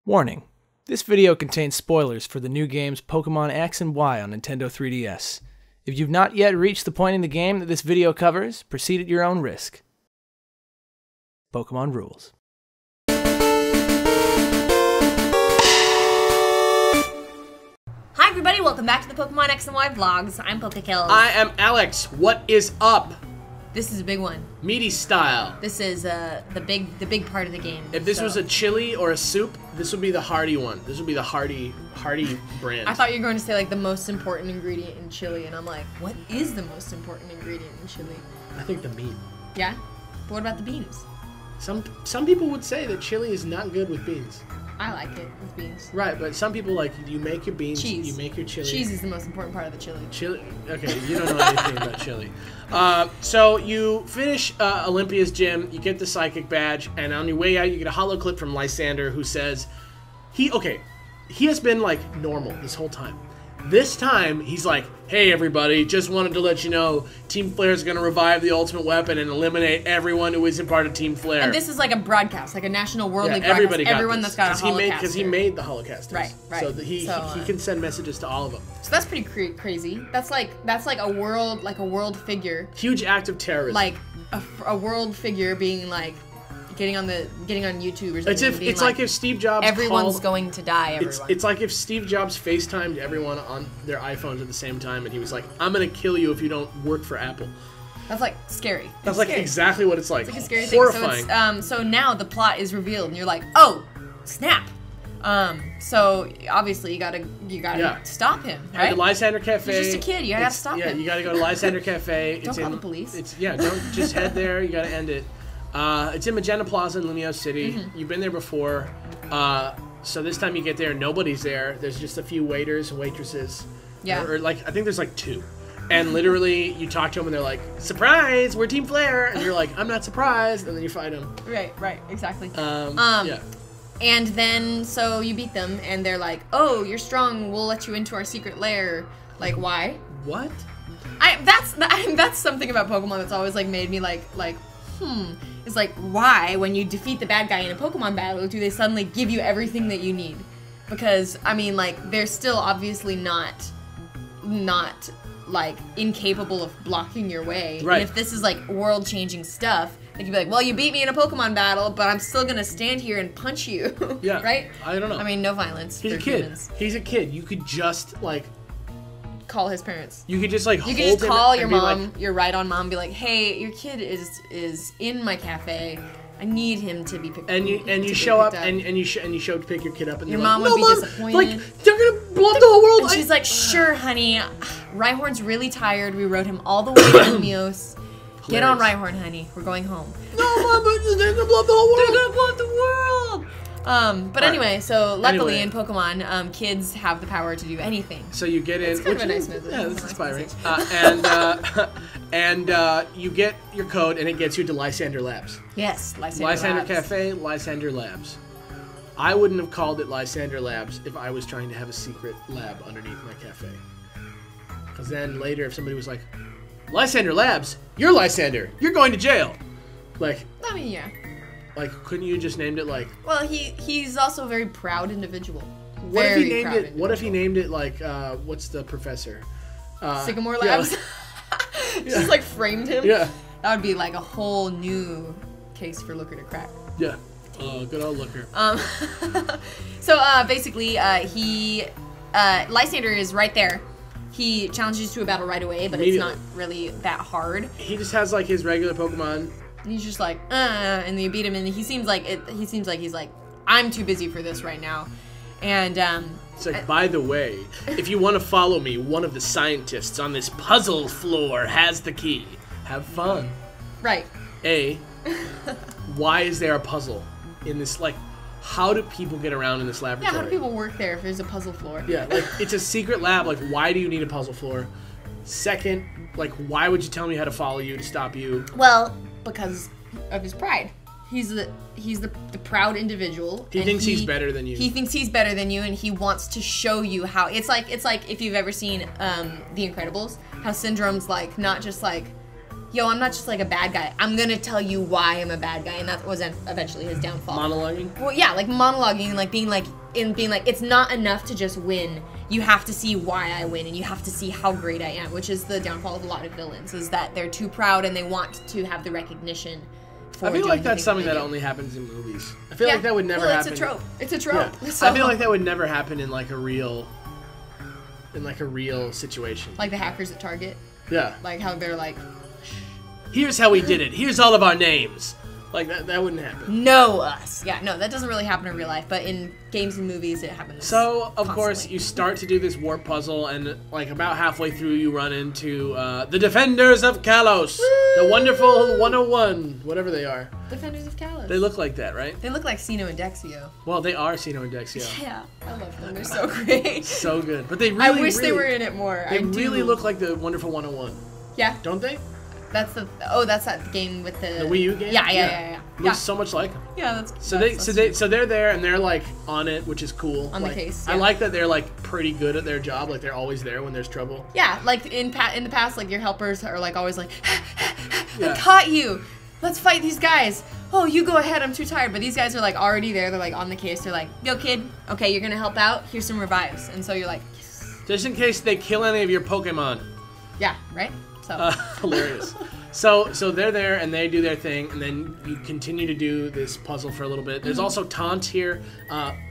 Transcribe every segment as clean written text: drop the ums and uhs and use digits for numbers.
Warning. This video contains spoilers for the new games Pokemon X and Y on Nintendo 3DS. If you've not yet reached the point in the game that this video covers, proceed at your own risk. Pokemon rules. Hi everybody, welcome back to the Pokemon X and Y vlogs. I'm PokeKills. I am Alex. What is up? This is a big one. Meaty style. This is the big part of the game. If this was a chili or a soup, this would be the hearty one. This would be the hearty brand. I thought you were going to say like the most important ingredient in chili, and I'm like, what is the most important ingredient in chili? I think the meat. Yeah? But what about the beans? Some people would say that chili is not good with beans. I like it with beans. Right, but some people like, you make your beans, cheese. You make your chili. Cheese is the most important part of the chili. Chili? Okay, you don't know anything about chili. So you finish Olympia's gym, you get the psychic badge, and on your way out you get a holo clip from Lysandre who says, he has been like normal this whole time. This time, he's like, hey everybody, just wanted to let you know, Team Flare is going to revive the ultimate weapon and eliminate everyone who isn't part of Team Flare. And this is like a broadcast, like a national worldly broadcast. Everybody got everyone this. that's got a holocaster. Because he made the holocasters. Right. So he can send messages to all of them. So that's pretty crazy. That's like a world figure. Huge act of terrorism. Like a world figure being like getting on YouTube or something. It's like if Steve Jobs everyone's going to die. Everyone. It's like if Steve Jobs FaceTimed everyone on their iPhones at the same time, and he was like, "I'm gonna kill you if you don't work for Apple." That's like scary. That's like scary. Exactly what it's like. It's like a scary Horrifying. thing. So now the plot is revealed, and you're like, "Oh, snap!" So obviously you gotta stop him, right? At the Lysandre Cafe. He's just a kid. You gotta stop him. Yeah, you gotta go to Lysandre Cafe. Don't call the police. Don't just head there. You gotta end it. It's in Magenta Plaza in Lumio City. Mm-hmm. You've been there before. So this time you get there, nobody's there. There's just a few waiters and waitresses. Yeah. Or like, I think there's like 2. And literally, you talk to them and they're like, surprise, we're Team Flare. And you're like, I'm not surprised. And then you fight them. Right, exactly. Yeah. And then, so you beat them, and they're like, oh, you're strong, we'll let you into our secret lair. Like, why? What? That's something about Pokemon that's always, like, made me, it's like, why, when you defeat the bad guy in a Pokemon battle, do they suddenly give you everything that you need? Because, I mean, like, they're still obviously not like, incapable of blocking your way. Right. And if this is, like, world-changing stuff, they could be like, well, you beat me in a Pokemon battle, but I'm still gonna stand here and punch you. Yeah. Right? I don't know. I mean, no violence. He's a kid. Humans. He's a kid. You could just, like... Call his parents. You could just, like, You hold could just him call and your be mom, like, your ride-on mom, and be like, hey, your kid is in my cafe. I need him to be picked up. And you show up and you show up to pick your kid up, and your you're mom like, would no, be Mom, disappointed. like, they're gonna blow up the whole world. And she's like, sure, honey. Rhyhorn's really tired. We rode him all the way to Lumios. Get on Rhyhorn, honey. We're going home. No, Mom, but they're gonna blow up the whole world. They're gonna blow up the world. But anyway, so luckily in Pokemon, kids have the power to do anything. So you get in. It's kind of a nice message. Yeah, that's inspiring. And you get your code, and it gets you to Lysandre Labs. Yes, Lysandre Labs. Cafe, Lysandre Labs. I wouldn't have called it Lysandre Labs if I was trying to have a secret lab underneath my cafe. Because then later, if somebody was like, Lysandre Labs, you're Lysandre, you're going to jail. Like, I mean, yeah. Like, couldn't you just named it like? Well, he's also a very proud individual. What if he named it? What if he named it like? What's the professor? Sycamore Labs. Yeah. Just like framed him. Yeah. That would be like a whole new case for Looker to crack. Yeah. Good old Looker. So basically, Lysandre is right there. He challenges you to a battle right away, but it's not really that hard. He just has like his regular Pokemon. And he's just like, and then you beat him, and he seems like he's like, I'm too busy for this right now, and it's like, by the way, if you want to follow me, one of the scientists on this puzzle floor has the key. Have fun. Right. Why is there a puzzle in this? Like, how do people get around in this laboratory? Yeah, how do people work there if there's a puzzle floor? Yeah, like, it's a secret lab. Like, why do you need a puzzle floor? Second, like, why would you tell me how to follow you to stop you? Well, because of his pride. He's the proud individual. He thinks he's better than you. He thinks he's better than you, and he wants to show you how. It's like if you've ever seen The Incredibles, how Syndrome's like not just like yo, I'm not just like a bad guy. I'm gonna tell you why I'm a bad guy, and that was eventually his downfall. Monologuing? Well, yeah, like monologuing, like being like, it's not enough to just win. You have to see why I win, and you have to see how great I am, which is the downfall of a lot of villains, is that they're too proud and they want to have the recognition. I feel like that's something that only happens in movies. I feel like that would never happen. It's a trope. It's a trope. Yeah. So. I feel like that would never happen in like a real situation. Like the hackers at Target. Yeah. Like how they're like, here's how we did it. Here's all of our names. Like that wouldn't happen. know us. Yeah, no, that doesn't really happen in real life, but in games and movies it happens. So, of constantly. course, you start to do this warp puzzle, and like about halfway through you run into the Defenders of Kalos. Woo! The wonderful 101, whatever they are. Defenders of Kalos. They look like that, right? They look like Sino and Dexio. Well, they are Sino and Dexio. Yeah, I love them. They're so great. So good. But they I really, wish they were in it more. They I really do. look like the wonderful 101. Yeah. Don't they? That's that game with the Wii U game? Yeah. Looks so much like them. Yeah, that's So they're there and they're like on it, which is cool. On like, the case. I Yeah. like that they're like pretty good at their job. Like they're always there when there's trouble. Yeah, like in the past, like your helpers are like always like, Yeah. I caught you. Let's fight these guys. Oh, you go ahead. I'm too tired. But these guys are like already there. They're like on the case. They're like, yo, kid. Okay, you're gonna help out. Here's some revives. And so you're like, yes. Just in case they kill any of your Pokemon. Yeah, right. So Hilarious. So they're there and they do their thing, and then you continue to do this puzzle for a little bit. There's also Taunt here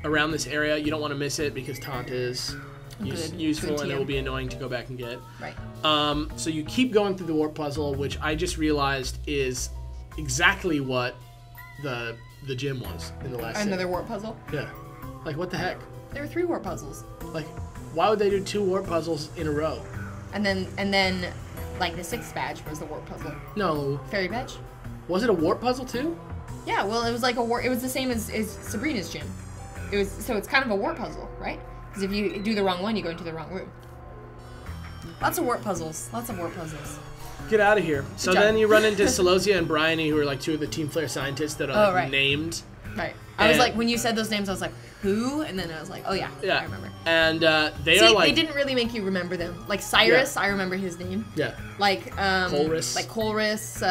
around this area. You don't want to miss it because Taunt is useful Good and it TM. will be annoying to go back and get. Right. So you keep going through the warp puzzle, which I just realized is exactly what the gym was in the last Another set. warp puzzle. Yeah. Like, what the heck? There were 3 warp puzzles. Like, why would they do 2 warp puzzles in a row? And then like the 6th badge was the warp puzzle. No. Fairy badge? Was it a warp puzzle too? Yeah, well, it was like a warp. It was the same as Sabrina's gym. It was, so it's kind of a warp puzzle, right? Because if you do the wrong one, you go into the wrong room. Lots of warp puzzles. Lots of warp puzzles. Get out of here. So job. then you run into Celosia and Bryony, who are like 2 of the Team Flare scientists that are right. named. Right. I was And- like, when you said those names, I was like, who? And then I was like, oh yeah, Yeah. I remember. And they See, are like. they didn't really make you remember them. Like Cyrus, I remember his name. Yeah. Like Colress. Like Colress,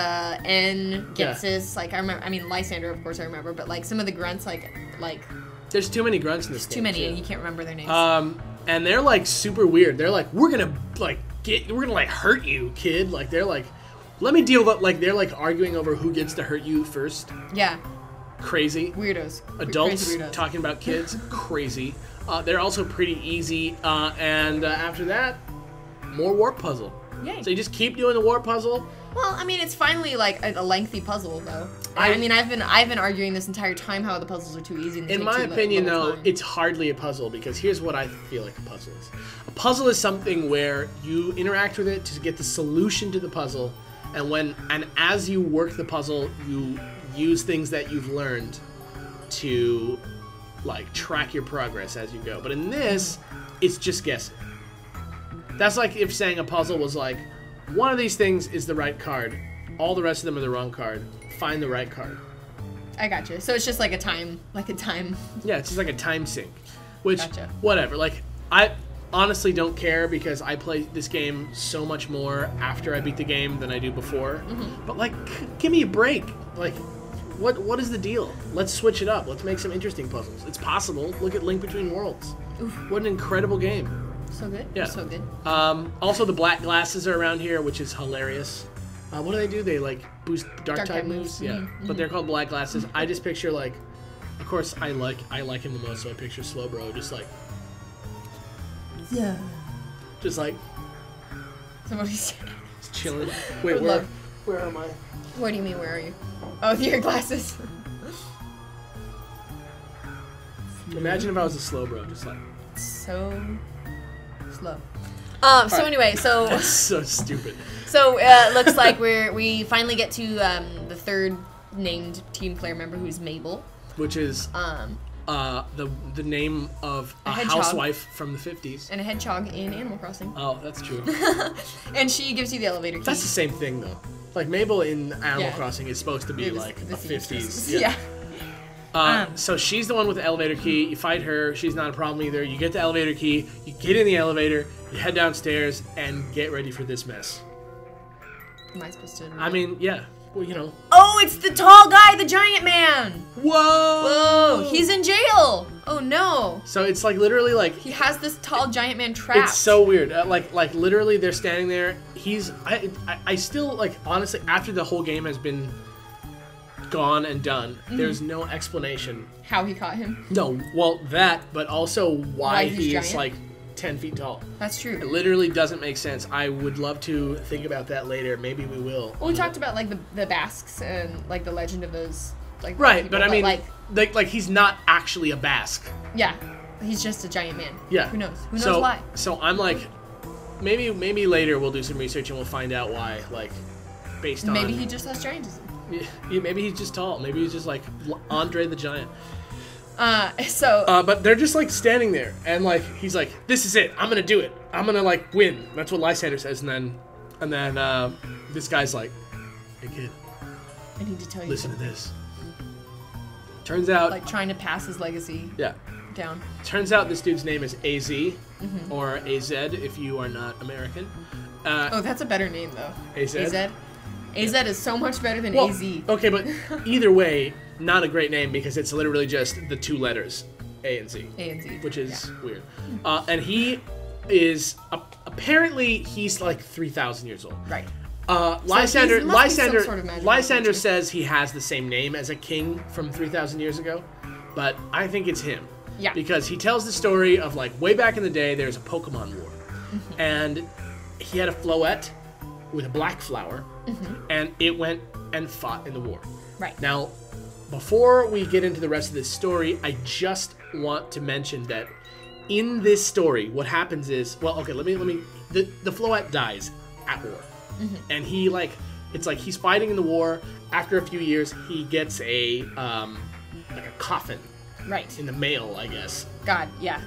N, Gitsis. Like I remember. I mean, Lysander, of course, I remember. But like some of the grunts, like There's too many grunts in this too game, many, too. and you can't remember their names. And they're like super weird. They're like, we're gonna like hurt you, kid. Like they're like, let me deal with like they're like arguing over who gets to hurt you first. Yeah. Crazy. Weirdos. Adults Crazy weirdos. talking about kids. Crazy. They're also pretty easy. And after that, more warp puzzle. Yay. So you just keep doing the warp puzzle. Well, I mean, it's finally like a lengthy puzzle, though. I mean, I've been arguing this entire time how the puzzles are too easy. And In take my too opinion, little though, time. it's hardly a puzzle because here's what I feel like a puzzle is. A puzzle is something where you interact with it to get the solution to the puzzle, and as you work the puzzle, you use things that you've learned to like track your progress as you go. But in this, it's just guessing. That's like if saying a puzzle was like, one of these things is the right card, all the rest of them are the wrong card. Find the right card. I gotcha. So it's just like a time. Yeah, it's just like a time sync. Which, Gotcha. whatever. Like, I honestly don't care because I play this game so much more after I beat the game than I do before. But, like, give me a break. Like, what is the deal? Let's switch it up. Let's make some interesting puzzles. It's possible. Look at Link Between Worlds. Oof. What an incredible game. So good. Yeah. So good. Also, the black glasses are around here, which is hilarious. What do? They, like, boost dark type moves? Yeah. But they're called black glasses. I just picture, like, of course, I like him the most, so I picture Slowbro just, like... Yeah. Just, like, Somebody's. just chilling. Wait, Would where am I? What do you mean? Where are you? Oh, with your glasses. Imagine if I was a Slowbro, just like... So slow. So right. anyway, so That's so stupid. so looks like we finally get to the 3rd named Team Flare member, who's Mabel. Which is the name of a hedgehog. housewife from the 50s. And a hedgehog in Animal Crossing. Oh, that's true. And she gives you the elevator key. That's the same thing, though. Like, Mabel in Animal Yeah. Crossing is supposed to be, It was like, the a 50s. seamstress. Yeah. So she's the one with the elevator key. You fight her. She's not a problem either. You get the elevator key. You get in the elevator. You head downstairs and get ready for this mess. Am I supposed to? I mean, yeah. Well, you know. Oh, it's the tall guy, the giant man. Whoa! Whoa! He's in jail. Oh no. So it's like literally like he has this tall giant man trapped. It's so weird. Like literally they're standing there. I still like honestly after the whole game has been gone and done, there's no explanation how he caught him. No, well that, but also why he giant? is like 10 feet tall. That's true. It literally doesn't make sense. I would love to think about that later. Maybe we will. Well, we talked about like the Basques and like the legend of those like right, people, but I mean like he's not actually a Basque. Yeah, he's just a giant man. Yeah. Who knows? Who knows why? So I'm like, maybe later we'll do some research and we'll find out why. Like, based on maybe he just has giantism. Yeah, maybe he's just tall. Maybe he's just like Andre the Giant. But they're just like standing there, and like he's like, "This is it. I'm gonna do it. I'm gonna like win." That's what Lysandre says, and then this guy's like, "Hey kid, I need to tell you. Listen to this." Turns out, like trying to pass his legacy. Yeah. Down. Turns out this dude's name is AZ, or AZ if you are not American. Oh, that's a better name though. AZ. AZ is so much better than well, AZ. Okay, but either way, not a great name because it's literally just the two letters, A and Z. A and Z. Which is weird. And he is, apparently, he's like 3,000 years old. Right. Lysandre says he has the same name as a king from 3,000 years ago, but I think it's him. Yeah. Because he tells the story of like way back in the day, there's a Pokemon war. And he had a Floette with a black flower, and it went and fought in the war. Right. Now, before we get into the rest of this story, I just want to mention that in this story, what happens is, well, okay, let me, the Floette dies at war. And he like, it's like he's fighting in the war. After a few years, he gets a, like a coffin. Right. In the mail, I guess. God, yeah.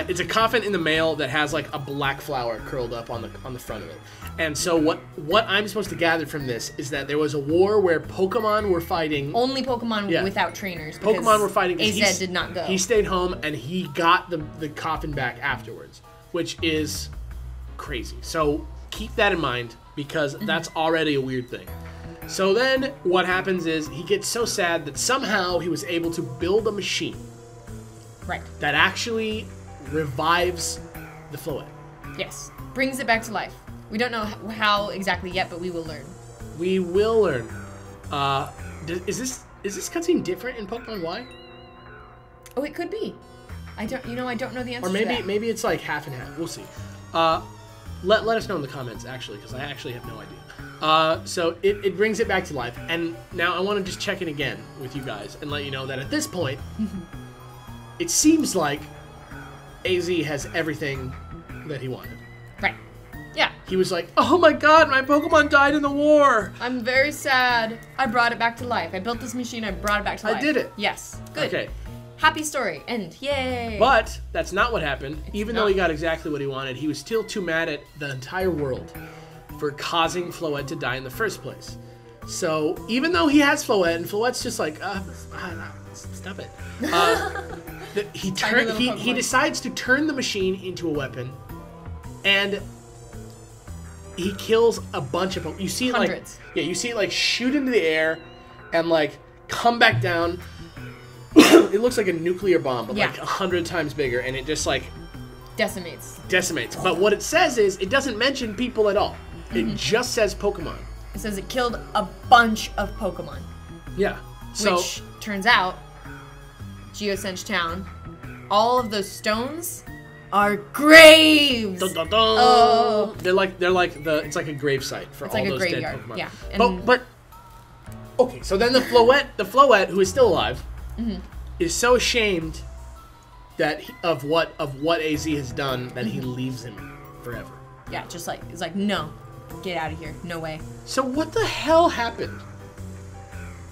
It's a coffin in the mail that has like a black flower curled up on the front of it. And so what I'm supposed to gather from this is that there was a war where Pokemon were fighting. Only Pokemon without trainers. Pokemon were fighting. AZ did not go. He stayed home and he got the coffin back afterwards, which is crazy. So keep that in mind because that's already a weird thing. So then what happens is he gets so sad that somehow he was able to build a machine. Right. That actually revives the Floette. Yes. Brings it back to life. We don't know how exactly yet, but we will learn. We will learn. Is this cutscene different in Pokemon Y? Oh, it could be. I don't know the answer. Or maybe to that. maybe it's like half and half. We'll see. Let us know in the comments actually, because I actually have no idea. So it brings it back to life, and now I want to just check in again with you guys and let you know that at this point, it seems like AZ has everything that he wanted. Right. Yeah. He was like, "Oh my God, my Pokemon died in the war. I'm very sad. I brought it back to life. I built this machine. I brought it back to life. I did it. Yes. Good. Okay. Happy story. End. Yay. But that's not what happened. Even though not. he got exactly what he wanted, he was still too mad at the entire world for causing Floette to die in the first place. So even though he has Floette, and Floette's just like, stop it. He decides to turn the machine into a weapon, and he kills a bunch of Pokemon. You see hundreds. You see it like shoot into the air, and like come back down. It looks like a nuclear bomb, but like 100 times bigger, and it just like decimates. But what it says is it doesn't mention people at all. It just says Pokemon. It says it killed a bunch of Pokemon. Yeah. So, which turns out, Geosench Town, all of those stones are graves. Dun, dun, dun. Oh. They're like it's like a grave site for all those graveyard. dead Pokemon. Yeah. But okay, so then the Floette, who is still alive, is so ashamed that of what AZ has done that he leaves him forever. Yeah, just like it's like no. Get out of here. No way. So what the hell happened?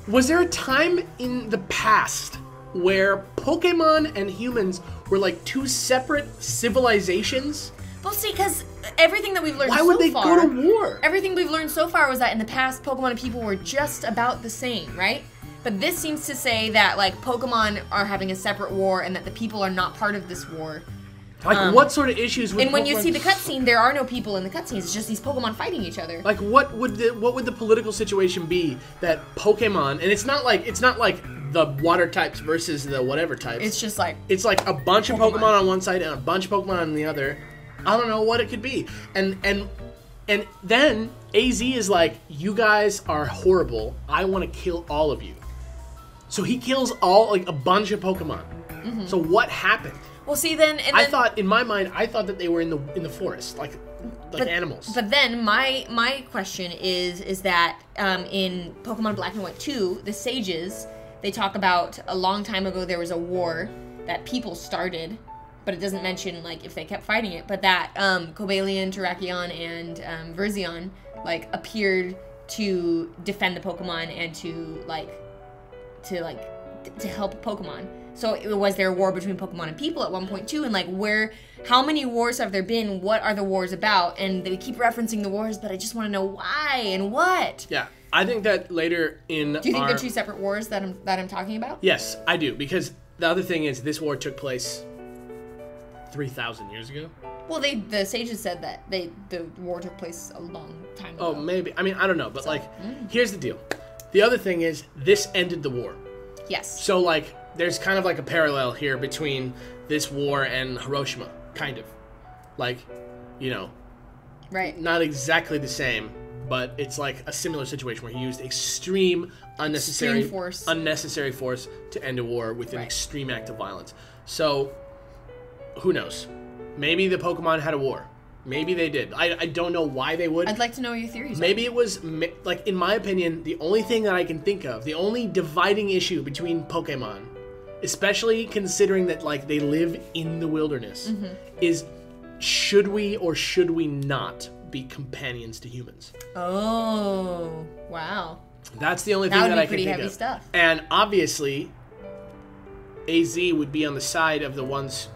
Was there a time in the past where Pokemon and humans were like two separate civilizations? Well, see, because everything that we've learned Why would they go to war? Everything we've learned so far was that in the past, Pokemon and people were just about the same, right? But this seems to say that like Pokemon are having a separate war and that the people are not part of this war. Like, what sort of issues would And when you Pokemon- see the cutscene, there are no people in the cutscenes. It's just these Pokemon fighting each other. Like, what would the political situation be that Pokemon, and it's not like the water types versus the whatever types. It's just like It's like a bunch of Pokemon on one side and a bunch of Pokemon on the other. I don't know what it could be. And then AZ is like, you guys are horrible. I want to kill all of you. So he kills a bunch of Pokemon. Mm-hmm. So what happened? well, see then. And I then, thought in my mind, that they were in the forest, like animals. But then my question is that in Pokemon Black and White 2, the sages, they talk about a long time ago there was a war that people started, but it doesn't mention like if they kept fighting it. But that Cobalion, Terrakion, and Verzion like appeared to defend the Pokemon and to help Pokemon. So was there a war between Pokemon and people at one point too? And like how many wars have there been? What are the wars about? And they keep referencing the wars, but I just want to know why and what. Yeah, I think that later in Do you think they're two separate wars that I'm talking about? Yes, I do, because the other thing is this war took place 3,000 years ago. Well, the sages said that the war took place a long time ago. Oh, maybe. I mean, I don't know, but here's the deal. The other thing is this ended the war. Yes. So like there's kind of like a parallel here between this war and Hiroshima, kind of. Like, you know, Right. not exactly the same, but it's like a similar situation where he used extreme unnecessary force to end a war with an extreme act of violence. So, who knows? Maybe the Pokemon had a war. Maybe they did. I don't know why they would. I'd like to know your theories. Maybe it was, like, in my opinion, the only thing that I can think of, the only dividing issue between Pokemon, especially considering that, like, they live in the wilderness, is should we or should we not be companions to humans? Oh, wow. That's the only thing that I can think of. That would be pretty heavy stuff. And obviously, AZ would be on the side of the ones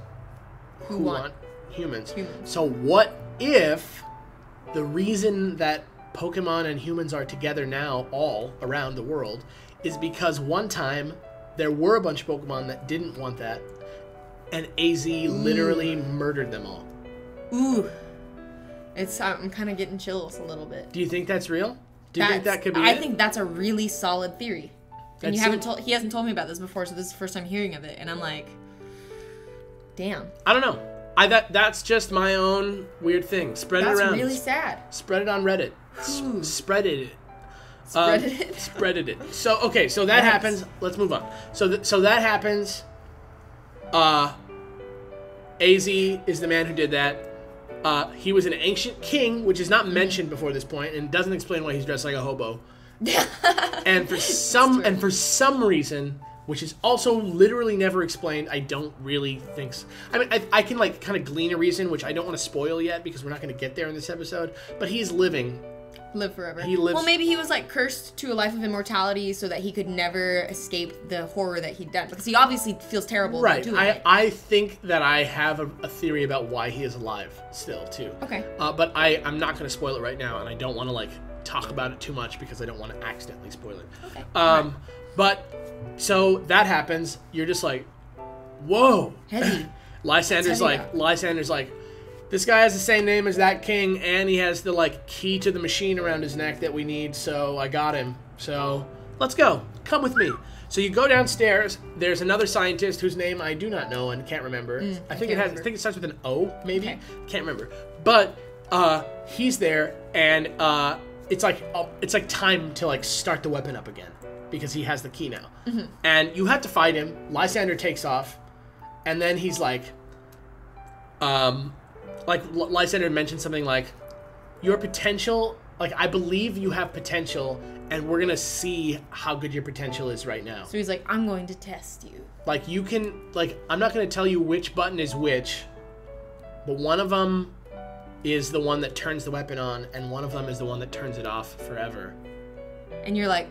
who want humans. So what if the reason that Pokemon and humans are together now all around the world is because one time there were a bunch of Pokemon that didn't want that, and AZ literally murdered them all. Ooh. I'm kind of getting chills a little bit. Do you think that's real? Do you think that could be I it? think that's a really solid theory. And he hasn't told me about this before, so this is the first time hearing of it, and I'm like, damn. I don't know. That's just my own weird thing. Spread it around. That's really sad. Spread it on Reddit. Spreaded it. Spreaded it. So okay, so that happens. Let's move on. So that happens. AZ is the man who did that. He was an ancient king, which is not mentioned before this point, and doesn't explain why he's dressed like a hobo. and for some reason, which is also literally never explained, I don't really think so. I mean, I can like kind of glean a reason, which I don't want to spoil yet because we're not going to get there in this episode. But he's live forever. He lives. Well, maybe he was like cursed to a life of immortality so that he could never escape the horror that he'd done, because he obviously feels terrible about doing it. I think that I have a theory about why he is alive still too. Okay. But I'm not going to spoil it right now, and I don't want to like talk about it too much because I don't want to accidentally spoil it. Okay. But so that happens. You're just like, whoa. Heavy. Lysander's like, this guy has the same name as that king, and he has the like key to the machine around his neck that we need, so I got him. So let's go. Come with me. So you go downstairs. There's another scientist whose name I do not know and can't remember. I think it starts with an O, maybe. Okay. Can't remember. But he's there, and it's like time to like start the weapon up again because he has the key now. And you have to fight him. Lysander takes off, and then he's like Lysander mentioned something like, your potential, like, I believe you have potential, and we're gonna see how good your potential is right now. So he's like, I'm going to test you. Like, you can, like, I'm not gonna tell you which button is which, but one of them is the one that turns the weapon on, and one of them is the one that turns it off forever. And you're like,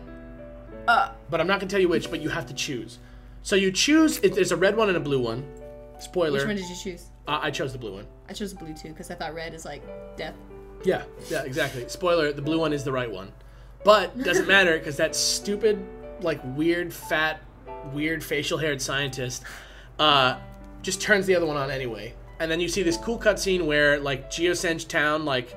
But I'm not gonna tell you which, but you have to choose. So you choose, there's a red one and a blue one. Spoiler. Which one did you choose? I chose the blue one. I chose blue too, because I thought red is like death. Yeah, exactly. Spoiler, the blue one is the right one. But doesn't matter, because that stupid, like, weird, fat, weird facial haired scientist just turns the other one on anyway. And then you see this cool cutscene where like Geosenge Town, like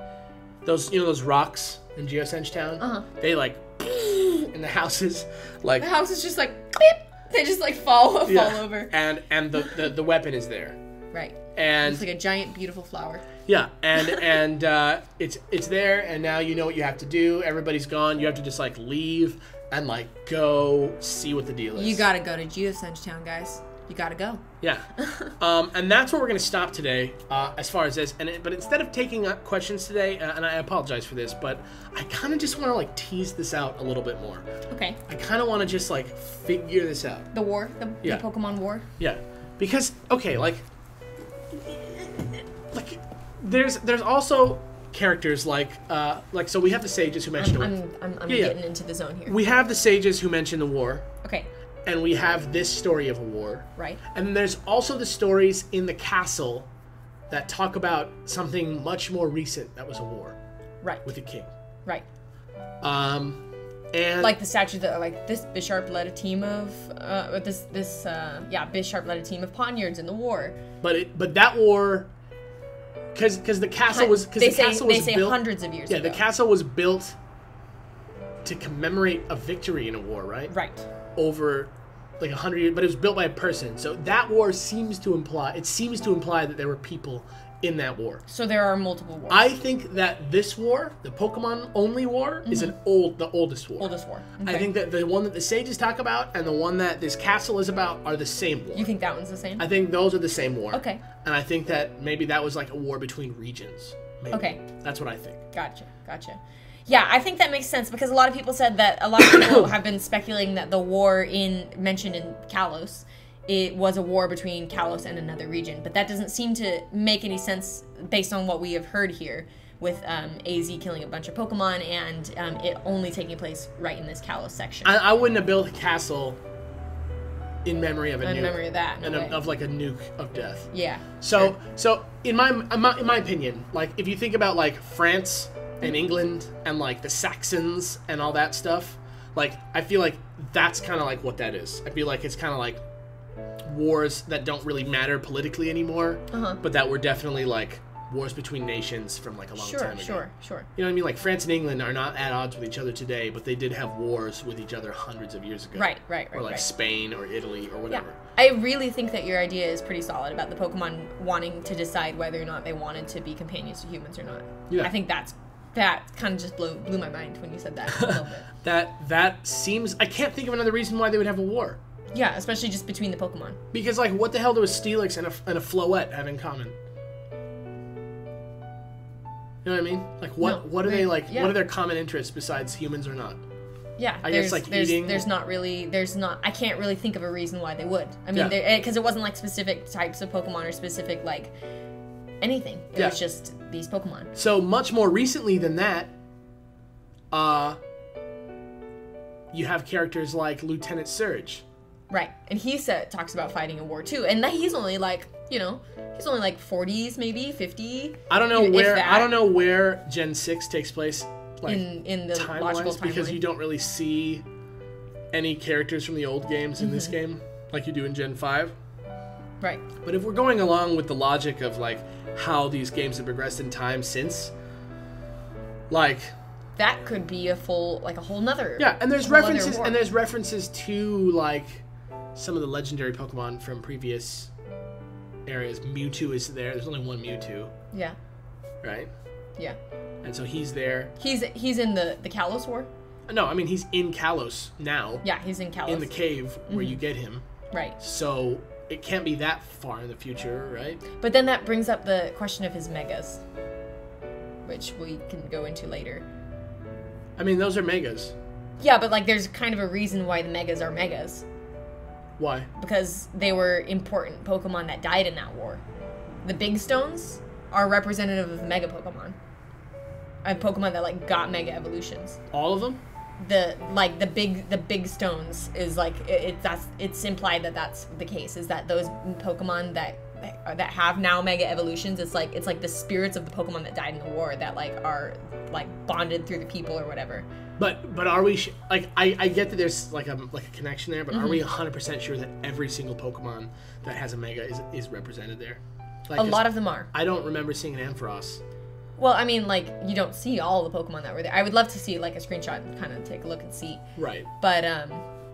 those rocks in Geosenge Town, they like in the houses, like The house is just like beep. They just like fall over. And the weapon is there. Right. And it's like a giant beautiful flower. Yeah, and it's there, and now you know what you have to do. Everybody's gone. You have to just like leave and like go see what the deal is. You gotta go to Geosenge Town, guys. You gotta go. Yeah. And that's where we're gonna stop today, as far as this. But instead of taking up questions today, and I apologize for this, but I kind of just want to like tease this out a little bit more. Okay. I kind of want to just like figure this out. The war, the Pokemon war. Yeah, because okay, like there's also characters like so we have the sages who mentioned I'm getting into the zone here. We have the sages who mention the war. Okay. And we have this story of a war. Right. And then there's also the stories in the castle that talk about something much more recent that was a war. Right. With the king. Right. And like the statue that like this Bisharp led a team of Bisharp led a team of Poniards in the war. But that war, because the castle was built hundreds of years ago. Yeah, the castle was built to commemorate a victory in a war, right? Right. Over like 100 years, but it was built by a person. So that war seems to imply that there were people in that war. So there are multiple wars. I think that this war, the Pokemon only war, is the oldest war. Oldest war. Okay. I think that the one that the sages talk about and the one that this castle is about are the same war. You think that one's the same? I think those are the same war. Okay. And I think that maybe that was like a war between regions. Maybe. Okay. That's what I think. Gotcha. Yeah, I think that makes sense because a lot of people said that a lot of people have been speculating that the war mentioned in Kalos, it was a war between Kalos and another region, but that doesn't seem to make any sense based on what we have heard here with AZ killing a bunch of Pokemon and it only taking place right in this Kalos section. I wouldn't have built a castle in memory of a nuke. In memory of that. And of like a nuke of death. Yeah. So in my opinion, like if you think about like France and England and like the Saxons and all that stuff, like I feel like that's kind of like what that is. I feel like it's kind of like wars that don't really matter politically anymore, but that were definitely like wars between nations from like a long time ago. Sure. You know what I mean? Like France and England are not at odds with each other today, but they did have wars with each other hundreds of years ago. Right. Or like Spain or Italy or whatever. Yeah. I really think that your idea is pretty solid about the Pokemon wanting to decide whether or not they wanted to be companions to humans or not. Yeah. I think that kind of just blew my mind when you said that a little bit. That seems... I can't think of another reason why they would have a war. Yeah, especially just between the Pokemon. Because, like, what the hell do a Steelix and a Floette have in common? You know what I mean? Like, what are they, like, what are their common interests besides humans or not? Yeah, I guess, like, eating... I can't really think of a reason why they would. I mean, because it wasn't, like, specific types of Pokemon or specific, like... anything. It was just these Pokemon. So much more recently than that, you have characters like Lieutenant Surge. Right. And he talks about fighting a war too. And he's only like, he's only like 40s, maybe 50. I don't know where Gen 6 takes place, like in the logical timeline, because you don't really see any characters from the old games in this game like you do in Gen 5. Right. But if we're going along with the logic of like how these games have progressed in time since, like that could be a whole nother. Yeah, and there's references to like some of the legendary Pokemon from previous areas. Mewtwo is there. There's only one Mewtwo. Yeah. Right? Yeah. And so he's there. He's in the Kalos War? No, I mean he's in Kalos now. Yeah, he's in Kalos. In the cave where you get him. Right. So it can't be that far in the future, right? But then that brings up the question of his megas, which we can go into later. I mean, those are megas. Yeah, but like there's kind of a reason why the megas are megas. Why? Because they were important Pokemon that died in that war. The Big Stones are representative of Mega Pokemon. Pokemon that like got Mega Evolutions. All of them? The big stones is like it's implied that that's the case, is that those Pokemon that have now Mega Evolutions, it's like the spirits of the Pokemon that died in the war that like are like bonded through the people or whatever. But are we I get that there's like a connection there, but are we 100% sure that every single Pokemon that has a Mega is represented there? Like, A lot of them are. I don't remember seeing an Ampharos. Well, I mean, like, you don't see all the Pokemon that were there. I would love to see, like, a screenshot and kind of take a look and see. Right. But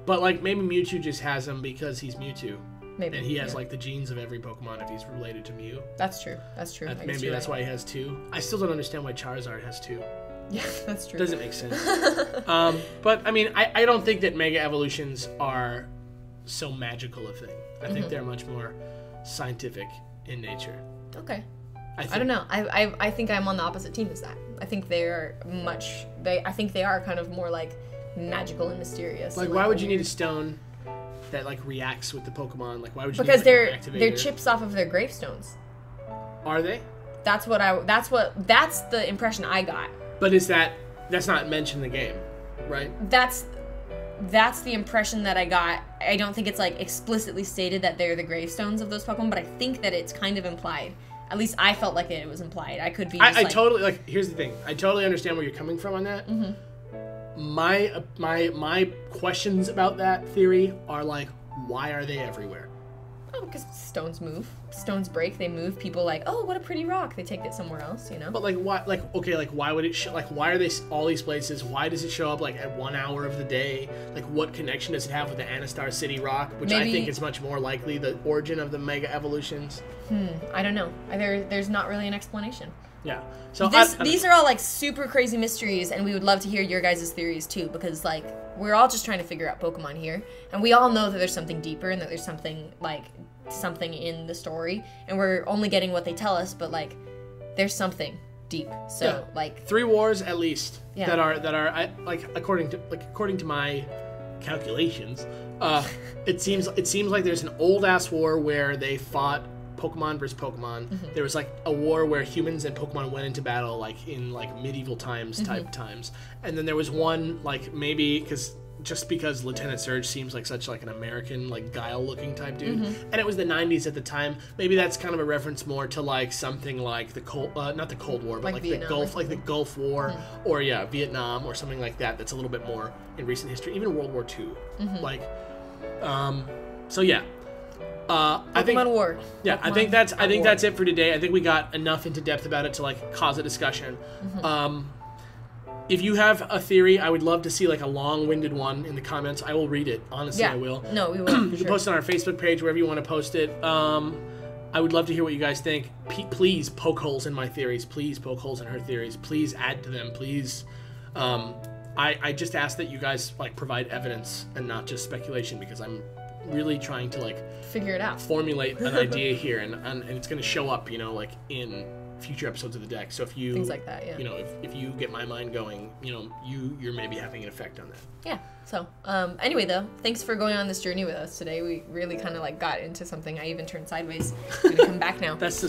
like, maybe Mewtwo just has them because he's Mewtwo. maybe. And he has, like, the genes of every Pokemon if he's related to Mew. That's true. That's true. Maybe that's why he has 2. I still don't understand why Charizard has 2. Yeah, that's true. Doesn't make sense. But, I mean, I don't think that Mega Evolutions are so magical a thing. I think they're much more scientific in nature. Okay. I don't know. I think I'm on the opposite team as that. I think they are I think they are kind of more like magical and mysterious. Like, and, why would you need a stone that like reacts with the Pokemon? Like, why would you? Because need, like, they're chips off of their gravestones. Are they? That's the impression I got. But that's not mentioned in the game, right? That's the impression that I got. I don't think it's like explicitly stated that they're the gravestones of those Pokemon, but I think that it's kind of implied. At least I felt like it was implied. I could be. I totally like. Here's the thing. I totally understand where you're coming from on that. My questions about that theory are like, why are they everywhere? Oh, because stones move. Stones break. They move. People like, oh, what a pretty rock. They take it somewhere else. You know. But like, why? Like, okay, like, why would it? Like, why are they all these places? Why does it show up like at 1 hour of the day? Like, what connection does it have with the Anastar City rock? Which I think is much more likely the origin of the Mega Evolutions. I don't know. There's not really an explanation. Yeah. So these are all like super crazy mysteries, and we would love to hear your guys' theories too, because like we're all just trying to figure out Pokemon here, and we all know that there's something deeper and that there's something in the story, and we're only getting what they tell us, but like there's something deep. So like 3 wars at least Yeah. that are like according to my calculations, it seems like there's an old ass war where they fought Pokemon versus Pokemon. There was like a war where humans and Pokemon went into battle like in like medieval times type times, and then there was one like maybe because Lieutenant Surge seems like such like an American like guile looking type dude, and it was the 90s at the time. Maybe that's kind of a reference more to like something like the not the Cold War, but like the Gulf War, or Vietnam or something like that. That's a little bit more in recent history, even World War II. So yeah. I think War. Yeah, Pokemon I think that's it for today. I think we got enough into depth about it to like cause a discussion. If you have a theory, I would love to see like a long-winded one in the comments. I will read it. Honestly, I will. No, we will. You can post it on our Facebook page, wherever you want to post it. I would love to hear what you guys think. Please poke holes in my theories. Please poke holes in her theories. Please add to them. Please. I just ask that you guys like provide evidence and not just speculation, because I'm really trying to like figure it out, formulate an idea here, and it's going to show up, like in future episodes of the deck. So if you things like that, if you get my mind going, you're maybe having an effect on that. Yeah. So anyway, though, thanks for going on this journey with us today. We really kind of like got into something. I even turned sideways. I'm gonna come back now. That's how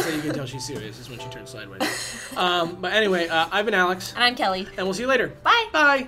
you can tell she's serious, is when she turns sideways. But anyway, I've been Alex, And I'm Kelly, and we'll see you later. Bye. Bye.